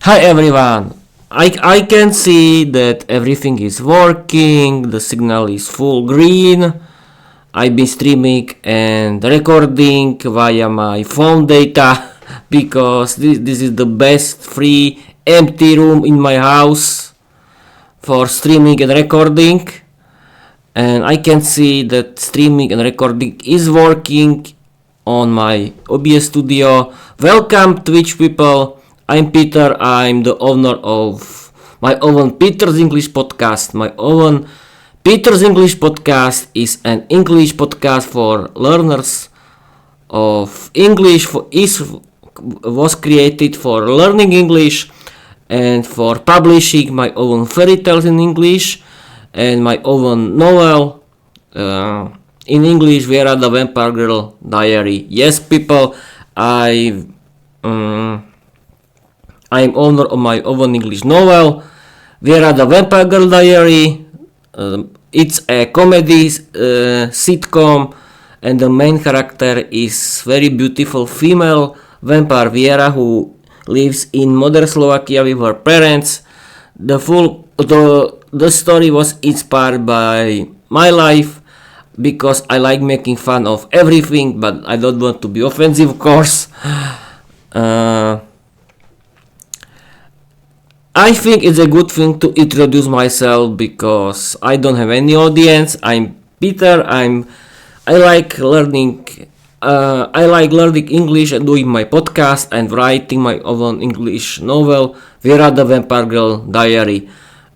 Hi everyone! I can see that everything is working, the signal is full green. I've been streaming and recording via my phone data because this is the best free empty room in my house for streaming and recording. And I can see that streaming and recording is working on my OBS studio. Welcome Twitch people! I'm Peter, I'm the owner of my own Peter's English podcast. My own Peter's English podcast is an English podcast for learners of English. Was created for learning English and for publishing my own fairy tales in English and my own novel in English, Viera the Vampire Girl Diary. Yes, people, I'm owner of my own English novel, Viera the Vampire Girl Diary. It's a comedy sitcom, and the main character is very beautiful female vampire Viera who lives in modern Slovakia with her parents. The story was inspired by my life because I like making fun of everything, but I don't want to be offensive, of course. I think it's a good thing to introduce myself because I don't have any audience. I'm Peter. I like learning. I like learning English and doing my podcast and writing my own English novel, Viera the Vampire Girl Diary.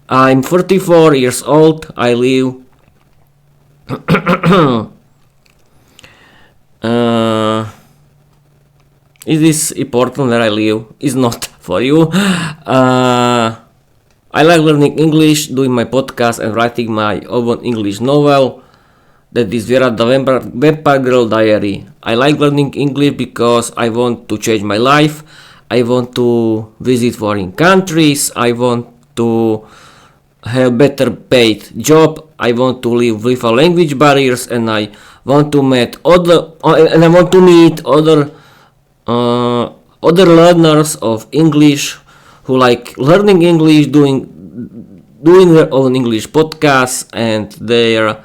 I'm 34 years old. I live. It is important where I live. It's not for you. I like learning English, doing my podcast, and writing my own English novel. That is Viera the Vampire Girl Diary. I like learning English because I want to change my life. I want to visit foreign countries. I want to have better paid job. I want to live without language barriers, and I want to meet other learners of English who like learning English, doing their own English podcasts, and they're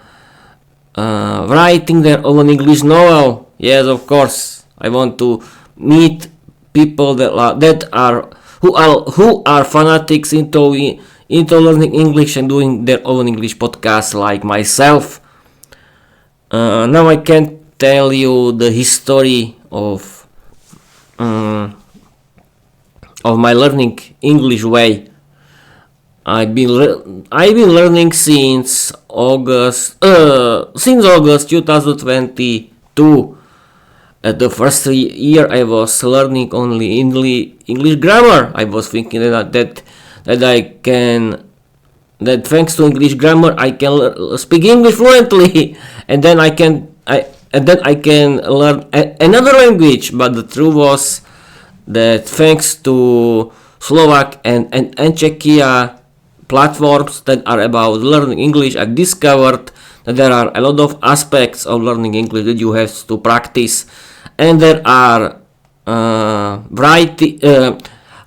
writing their own English novel. Yes, of course, I want to meet people who are fanatics into learning English and doing their own English podcasts like myself. Now I can tell you the history of my learning English way. I've been learning since August 2022. At the first year, I was learning only English grammar. I was thinking that thanks to English grammar I can speak English fluently, and then I can learn another language. But the truth was that thanks to Slovak and Czechia platforms that are about learning English, I discovered that there are a lot of aspects of learning English that you have to practice, and there are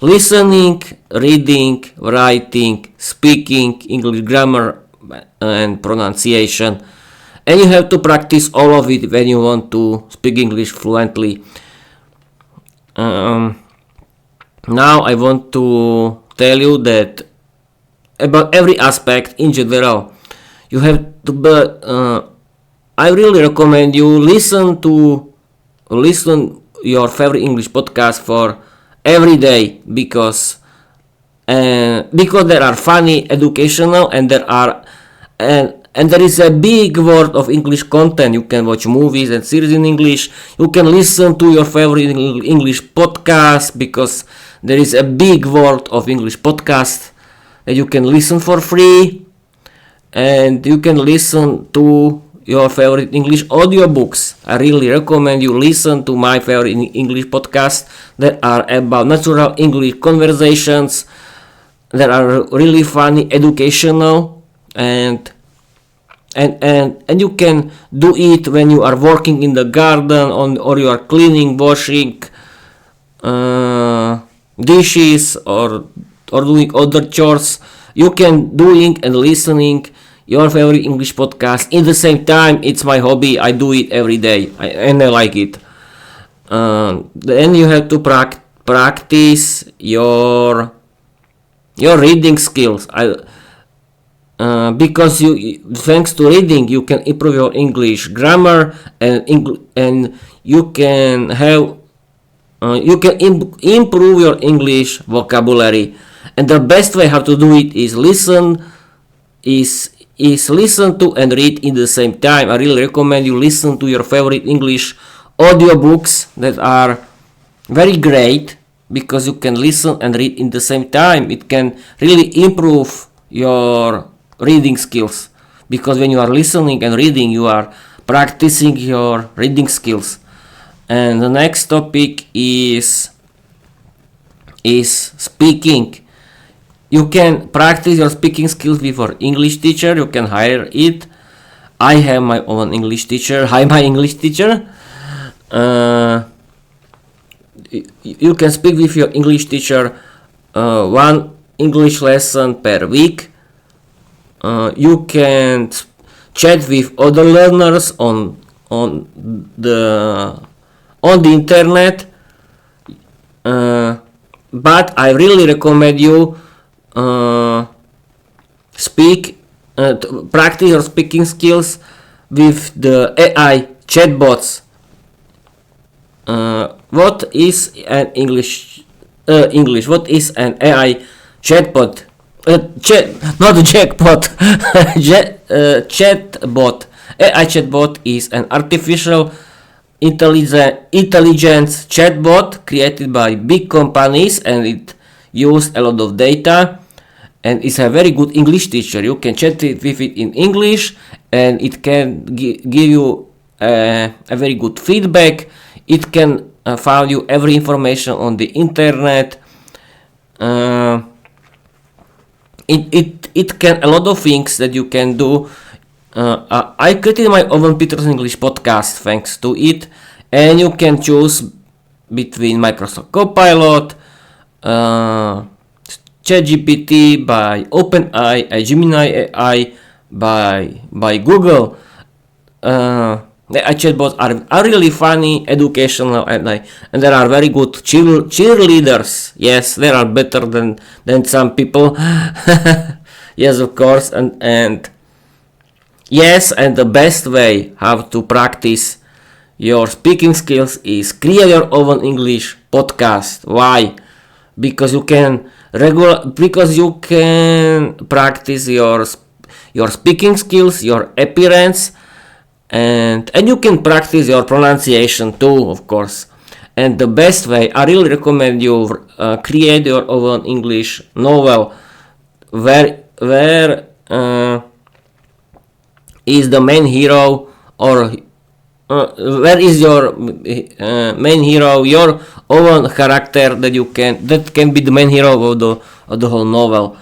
listening, reading, writing, speaking, English grammar, and pronunciation. And you have to practice all of it when you want to speak English fluently. Now I want to tell you that about every aspect in general. You have to. I really recommend you listen your favorite English podcast for every day because there are funny, educational, and there is a big world of English content. You can watch movies and series in English. You can listen to your favorite English podcast because there is a big world of English podcasts that you can listen for free, and you can listen to your favorite English audiobooks. I really recommend you listen to my favorite English podcasts that are about natural English conversations that are really funny, educational, and you can do it when you are working in the garden or you are cleaning, washing, dishes or doing other chores, you can doing and listening your favorite English podcast in the same time. It's my hobby. I do it every day, and I like it. Then you have to practice your reading skills. Because thanks to reading, you can improve your English grammar, and you can have improve your English vocabulary. And the best way how to do it is listen to and read in the same time. I really recommend you listen to your favorite English audiobooks that are very great, because you can listen and read in the same time. It can really improve your reading skills, because when you are listening and reading, you are practicing your reading skills. And the next topic is speaking. You can practice your speaking skills with your English teacher. You can hire it. I have my own English teacher. Hi, my English teacher. You can speak with your English teacher one English lesson per week. You can chat with other learners on the internet. But I really recommend you practice your speaking skills with the AI chatbots. What is an English? What is an AI chatbot? Not a jackpot. Chatbot. AI chatbot is an artificial intelligence chatbot created by big companies, and it uses a lot of data, and it's a very good English teacher. You can chat with it in English, and it can give you a very good feedback. It can find you every information on the internet. It can a lot of things that you can do. I created my own Peter's English podcast thanks to it, and you can choose between Microsoft Copilot, ChatGPT by OpenAI, Gemini AI by Google. Chatbots are really funny, educational, and there are very good cheerleaders. Yes, they are better than some people. Yes, of course, and yes, and the best way how to practice your speaking skills is create your own English podcast. Why? Because you can practice your speaking skills, your appearance, and you can practice your pronunciation too, of course. And the best way, I really recommend you create your own English novel, where is the main hero, or where is your main hero, your own character that can be the main hero of the whole novel.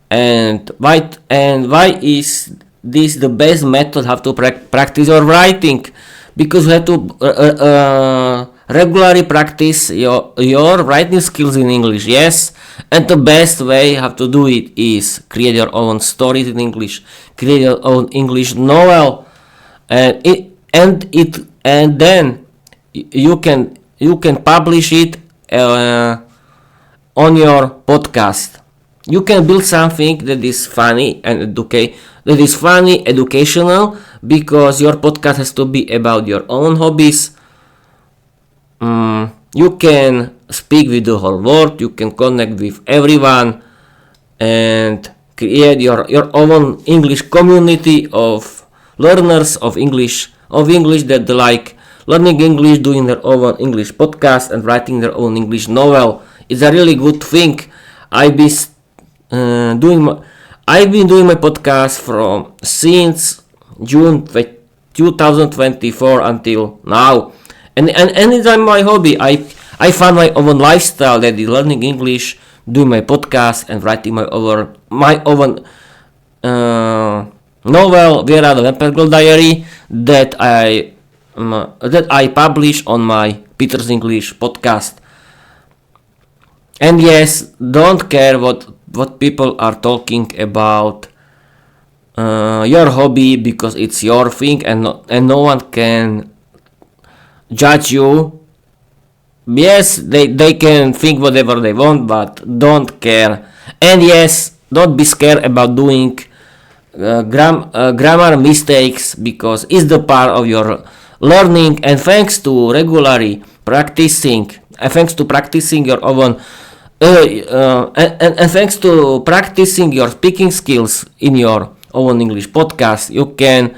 And why is this the best method how to practice your writing? Because you have to regularly practice your writing skills in English. Yes, and the best way how to do it is create your own stories in English, create your own English novel, and then you can publish it on your podcast. You can build something that is funny and educational, because your podcast has to be about your own hobbies. You can speak with the whole world. You can connect with everyone and create your own English community of learners of English that like learning English, doing their own English podcast, and writing their own English novel. It's a really good thing. I've been doing my podcast since June 2024 until now, and it's my hobby. I found my own lifestyle, that is learning English, doing my podcast, and writing my own novel, Viera, the Vampire Girl Diary, that I publish on my Peter's English podcast. And yes, don't care what people are talking about your hobby, because it's your thing, and no one can judge you. Yes, they can think whatever they want, but don't care. And yes, don't be scared about doing grammar mistakes, because it's the part of your learning. And thanks to regularly practicing, and thanks to practicing your own and thanks to practicing your speaking skills in your own English podcast, you can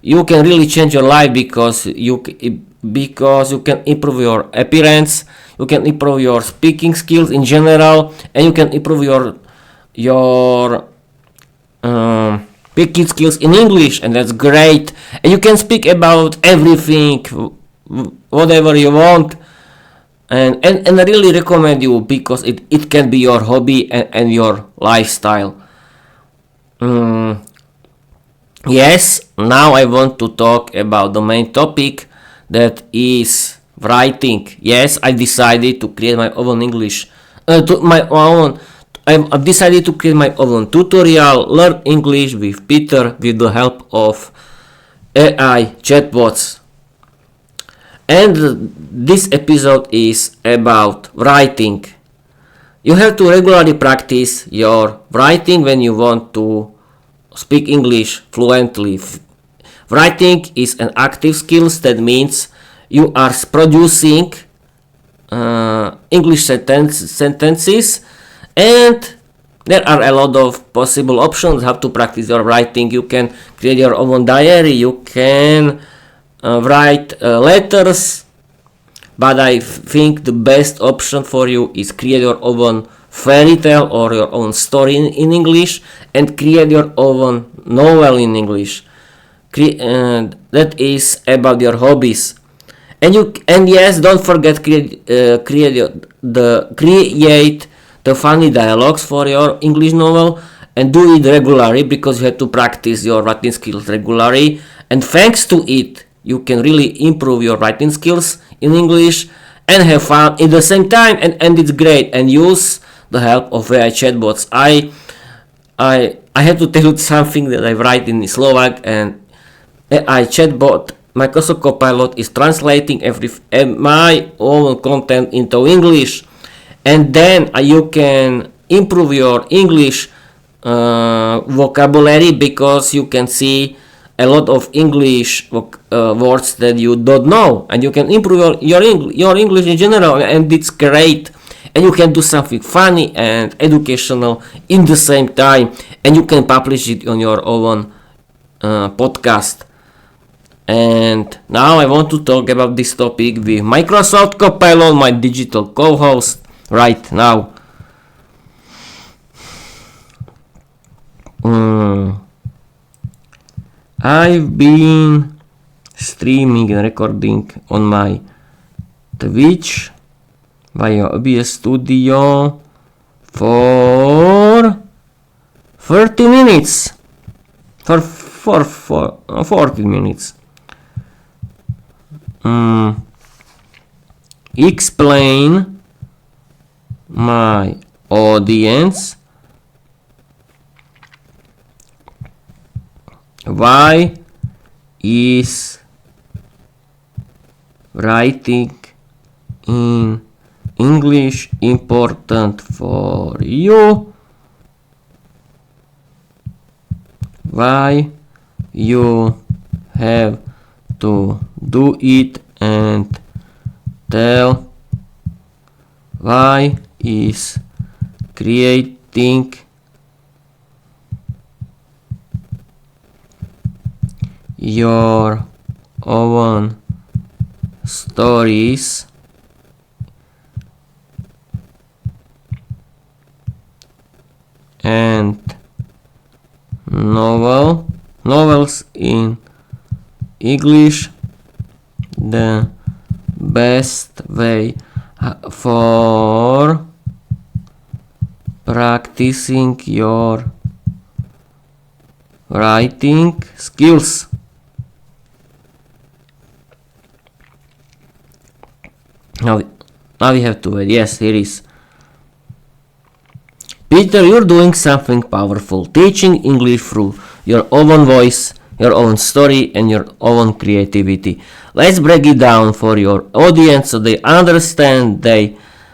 really change your life, because you can improve your appearance, you can improve your speaking skills in general, and you can improve your speaking skills in English, and that's great. And you can speak about everything, whatever you want. And I really recommend you, because it can be your hobby and your lifestyle. Yes, now I want to talk about the main topic, that is writing. Yes, I decided to create my own English, my own. I've decided to create my own tutorial, learn English with Peter, with the help of AI chatbots. And this episode is about writing. You have to regularly practice your writing when you want to speak English fluently. Writing is an active skill. That means you are producing English sentences, and there are a lot of possible options how to practice your writing. You can create your own diary, you can write letters, but I think the best option for you is create your own fairy tale or your own story in English, and create your own novel in English. That is about your hobbies. And yes, don't forget create the funny dialogues for your English novel, and do it regularly, because you have to practice your writing skills regularly. And thanks to it, you can really improve your writing skills in English and have fun at the same time, and it's great. And use the help of AI chatbots. I have to tell you something that I write in Slovak, and AI chatbot Microsoft Copilot is translating my own content into English, and then you can improve your English vocabulary, because you can see a lot of English words that you don't know, and you can improve your English in general, and it's great. And you can do something funny and educational in the same time, and you can publish it on your own podcast. And now I want to talk about this topic with Microsoft Copilot, my digital co-host, right now. I've been streaming and recording on my Twitch via OBS Studio for 30 minutes. For 40 minutes. Explain my audience why is writing in English important for you, why you have to do it, and tell why is creating your own stories and novels in English the best way for practicing your writing skills. Now we have to wait. Yes, here is Peter, you're doing something powerful, teaching English through your own voice, your own story, and your own creativity. Let's break it down for your audience so they understand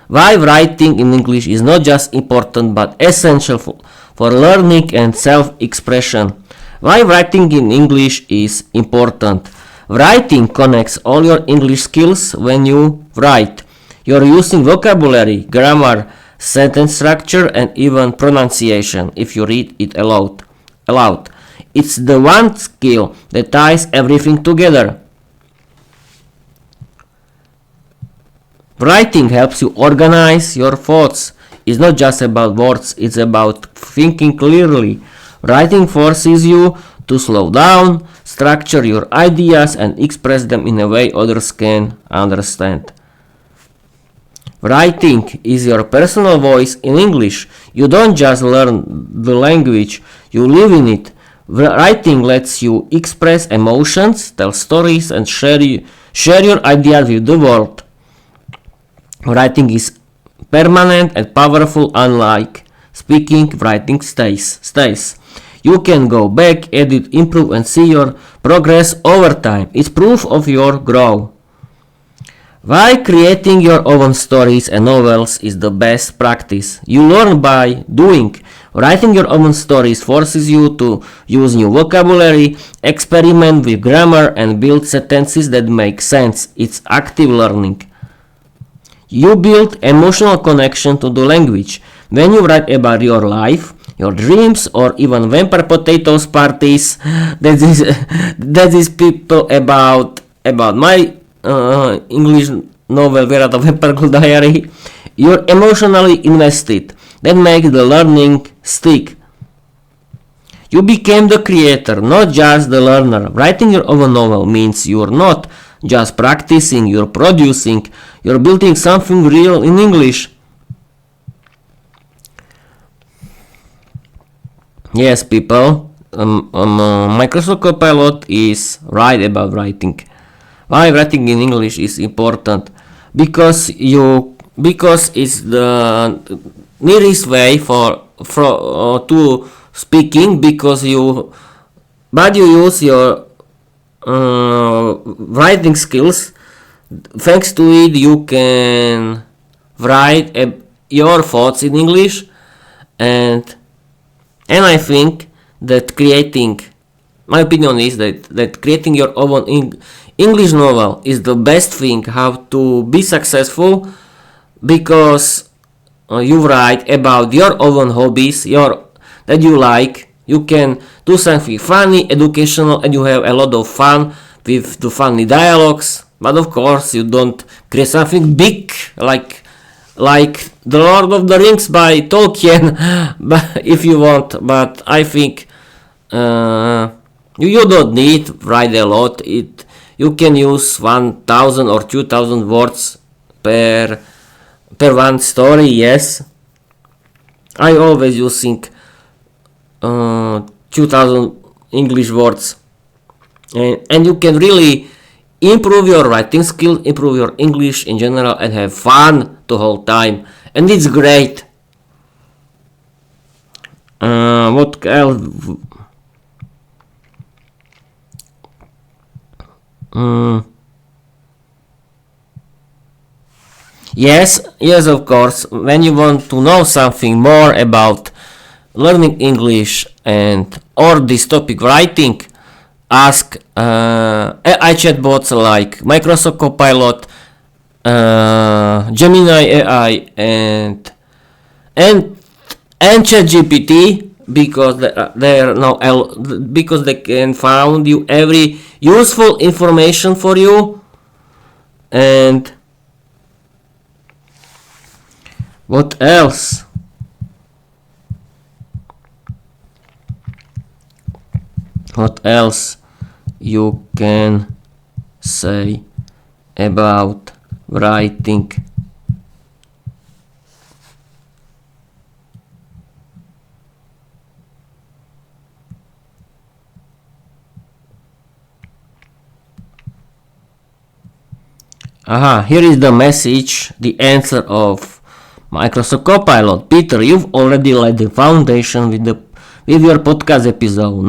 why writing in English is not just important but essential for learning and self-expression. Why writing in English is important. Writing connects all your English skills when you write. You're using vocabulary, grammar, sentence structure, and even pronunciation if you read it aloud. It's the one skill that ties everything together. Writing helps you organize your thoughts. It's not just about words, it's about thinking clearly. Writing forces you to slow down, structure your ideas, and express them in a way others can understand. Writing is your personal voice in English. You don't just learn the language, you live in it. Writing lets you express emotions, tell stories, and share your ideas with the world. Writing is permanent and powerful, unlike speaking. Writing stays. You can go back, edit, improve, and see your progress over time. It's proof of your growth. Why creating your own stories and novels is the best practice. You learn by doing. Writing your own stories forces you to use new vocabulary, experiment with grammar, and build sentences that make sense. It's active learning. You build emotional connection to the language. When you write about your life, your dreams, or even vampire potatoes parties, that is people about my English novel Viera, the Vampire Diary, you're emotionally invested. That makes the learning stick. You became the creator, not just the learner. Writing your own novel means you're not just practicing, you're producing, you're building something real in English. Yes, people, Microsoft Copilot is right about writing. Why writing in English is important? Because it's the nearest way to speaking. Because you use your writing skills. Thanks to it, you can write your thoughts in English, and I think that my opinion is that creating your own English novel is the best thing how to be successful, because you write about your own hobbies, that you like. You can do something funny, educational, and you have a lot of fun with the funny dialogues. But of course, you don't create something big like The Lord of the Rings by Tolkien, but if you want. But I think you don't need write a lot. You can use 1,000 or 2,000 words per one story. Yes, I always using 2,000 English words, and you can really improve your writing skill, improve your English in general, and have fun the whole time, and it's great. What else? Yes, of course. When you want to know something more about learning English or this topic writing, ask AI chatbots like Microsoft Copilot, Gemini AI, and ChatGPT, because they can find you every useful information for you. And what else? What else you can say about writing? Here is the message, the answer of Microsoft Copilot. Peter, you've already laid the foundation with your podcast episode.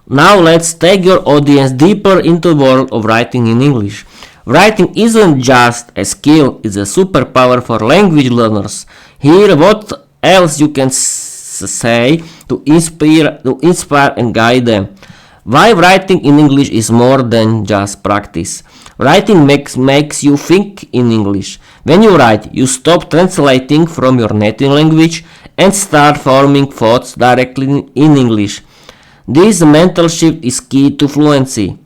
Now let's take your audience deeper into the world of writing in English. Writing isn't just a skill, it's a superpower for language learners. Here, what else you can say to inspire and guide them. Why writing in English is more than just practice. Writing makes you think in English. When you write, you stop translating from your native language and start forming thoughts directly in English. This mental shift is key to fluency.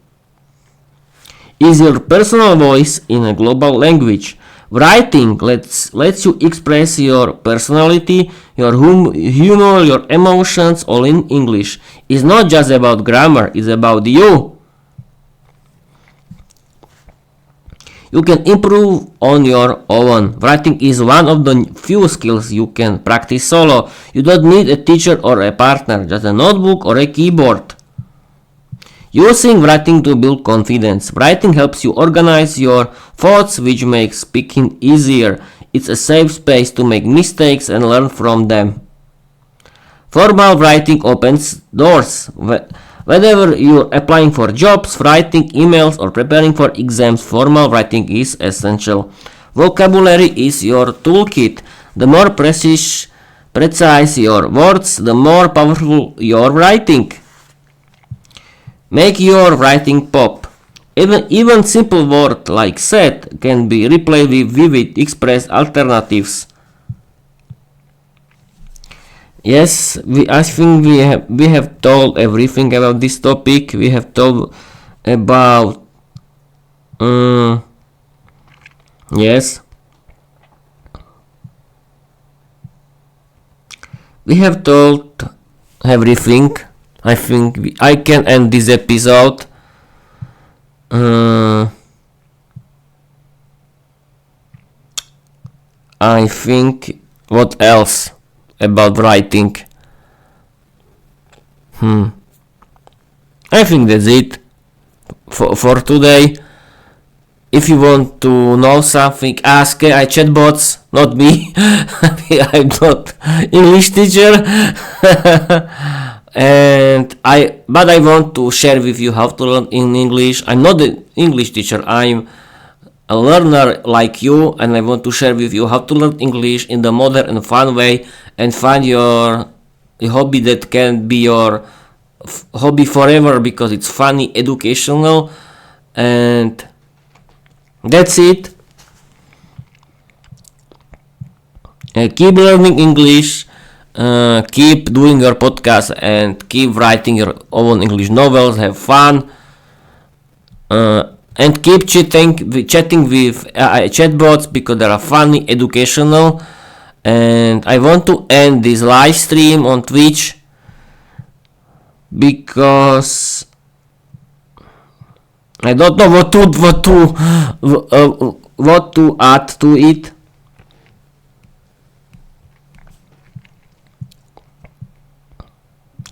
Is your personal voice in a global language. Writing lets you express your personality, your humor, your emotions all in English. It's not just about grammar, it's about you. You can improve on your own. Writing is one of the few skills you can practice solo. You don't need a teacher or a partner, just a notebook or a keyboard. Using writing to build confidence. Writing helps you organize your thoughts, which makes speaking easier. It's a safe space to make mistakes and learn from them. Formal writing opens doors. Whether you're applying for jobs, writing emails, or preparing for exams, formal writing is essential. Vocabulary is your toolkit. The more precise your words, the more powerful your writing. Make your writing pop. Even simple words like said can be replaced with vivid express alternatives. Yes, I think we have told everything about this topic. We have told about yes. We have told everything. I think I can end this episode. I think what else about writing? I think that's it for today. If you want to know something, ask Chatbots, not me. I'm not English teacher. But I want to share with you how to learn in English. I'm not an English teacher. I'm a learner like you, and I want to share with you how to learn English in the modern and fun way, and find your hobby that can be your hobby forever because it's funny, educational, and that's it. Keep learning English, keep doing your podcast, and keep writing your own English novels. Have fun, and keep chatting with chatbots because they are funny, educational. And I want to end this live stream on Twitch because I don't know what to add to it.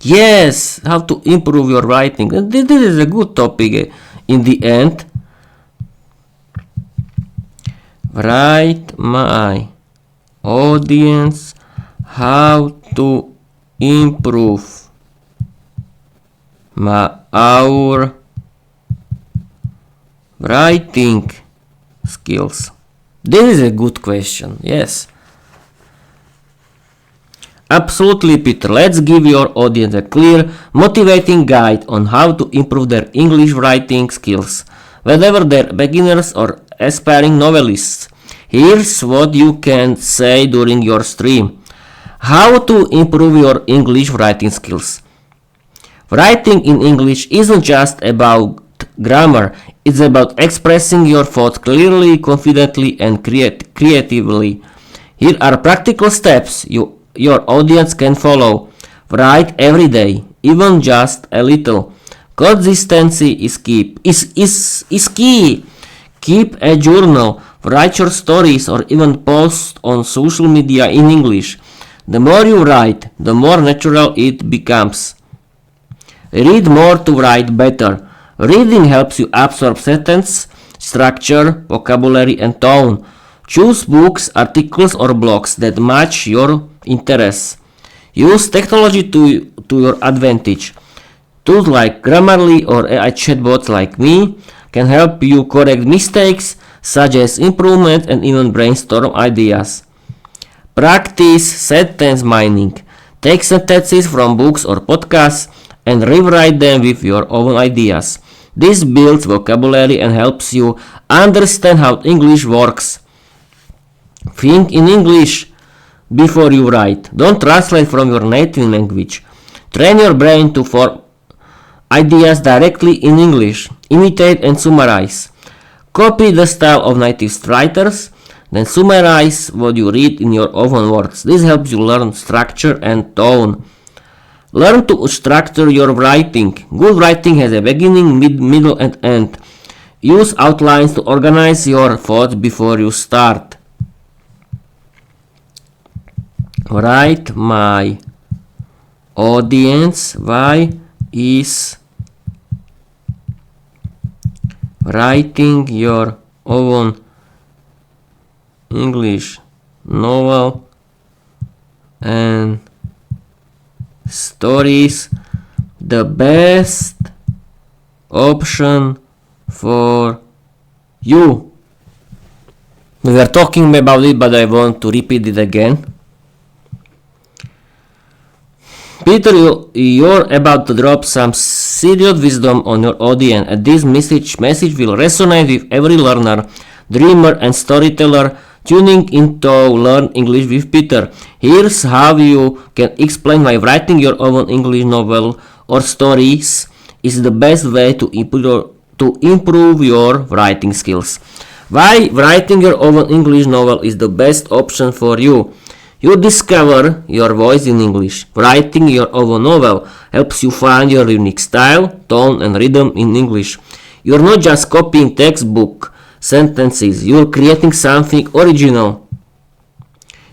Yes, how to improve your writing. This is a good topic in the end. Write my audience how to improve our writing skills. This is a good question. Yes. Absolutely, Peter. Let's give your audience a clear, motivating guide on how to improve their English writing skills, whether they're beginners or aspiring novelists. Here's what you can say during your stream. How to improve your English writing skills. Writing in English isn't just about grammar, it's about expressing your thoughts clearly, confidently, and creatively. Here are practical steps your audience can follow. Write every day, even just a little. Consistency is key. Keep a journal, write your stories, or even post on social media in English. The more you write, the more natural it becomes. Read more to write better. Reading helps you absorb sentence structure, vocabulary, and tone. Choose books, articles or blogs that match your interests. Use technology to your advantage. Tools like Grammarly or AI chatbots like me can help you correct mistakes, suggest improvement and even brainstorm ideas. Practice sentence mining. Take sentences from books or podcasts and rewrite them with your own ideas. This builds vocabulary and helps you understand how English works. Think in English before you write. Don't translate from your native language. Train your brain to form ideas directly in English. Imitate and summarize. Copy the style of native writers, then summarize what you read in your own words. This helps you learn structure and tone. Learn to structure your writing. Good writing has a beginning, middle and end. Use outlines to organize your thoughts before you start. Write my audience. Why is writing your own English novel and stories the best option for you? We were talking about it, but I want to repeat it again. Peter, you're about to drop some serious wisdom on your audience, and this message will resonate with every learner, dreamer, and storyteller tuning in to learn English with Peter. Here's how you can explain why writing your own English novel or stories is the best way to improve your writing skills. Why writing your own English novel is the best option for you. You discover your voice in English. Writing your own novel helps you find your unique style, tone, and rhythm in English. You're not just copying textbook sentences, you're creating something original.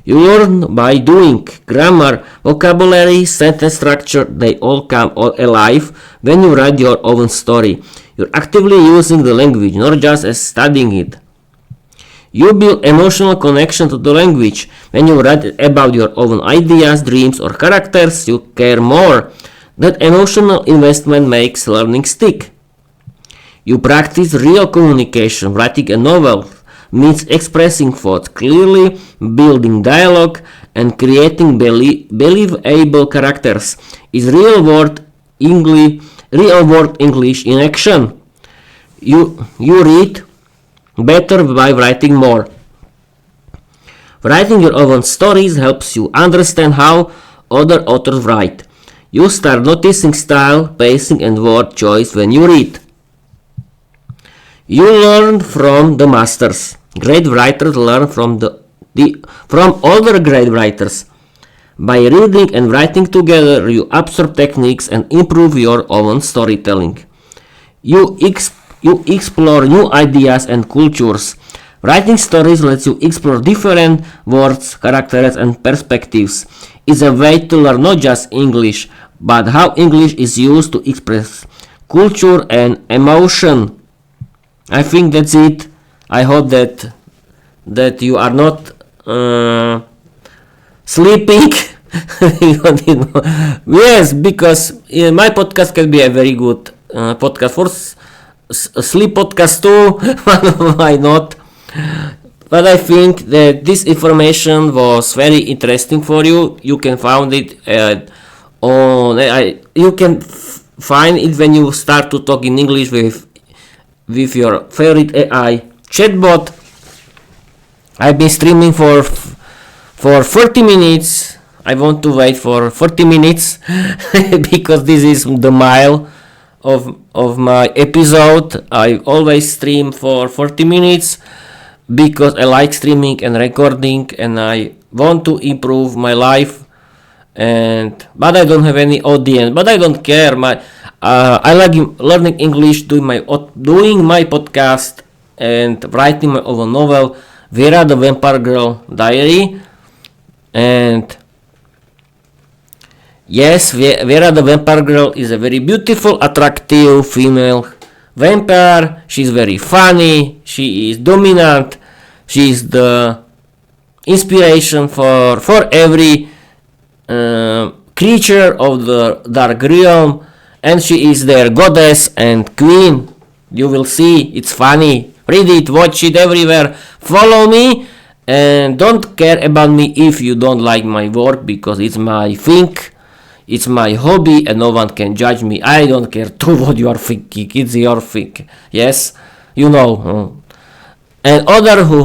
You learn by doing. Grammar, vocabulary, sentence structure, they all come alive when you write your own story. You're actively using the language, not just as studying it. You build emotional connection to the language. When you write about your own ideas, dreams, or characters, you care more. That emotional investment makes learning stick. You practice real communication. Writing a novel means expressing thoughts clearly, building dialogue, and creating believable characters. Is real world English in action. You read better by writing more. Writing your own stories helps you understand how other authors write. You start noticing style, pacing, and word choice when you read. You learn from the masters. Great writers learn from other great writers. By reading and writing together, you absorb techniques and improve your own storytelling. You explore new ideas and cultures. Writing stories lets you explore different words, characters, and perspectives. It's a way to learn not just English, but how English is used to express culture and emotion. I think that's it. I hope that you are not sleeping. Yes, because my podcast can be a very good podcast for sleep podcast too. Why not? But I think that this information was very interesting for you. You can find it you can find it when you start to talk in English with your favorite AI chatbot. I've been streaming for 30 minutes. I want to wait for 40 minutes because this is the mile of my episode. I always stream for 40 minutes because I like streaming and recording, and I want to improve my life. But I don't have any audience. But I don't care. I like learning English, doing my podcast, and writing my own novel, Viera the Vampire Girl Diary. And yes, Viera the Vampire Girl is a very beautiful, attractive female vampire. She's very funny. She is dominant. She is the inspiration for every creature of the dark realm, and she is their goddess and queen. You will see, it's funny. Read it, watch it everywhere. Follow me, and don't care about me if you don't like my work, because it's my thing. It's my hobby and no one can judge me. I don't care too what you are thinking. It's your thing. Yes, you know. And other who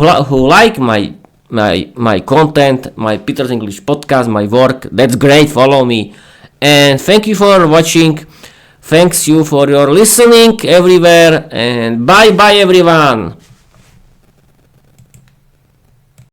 like my content, my Peter's English podcast, my work, that's great. Follow me. And thank you for watching. Thanks you for your listening everywhere. And bye bye everyone.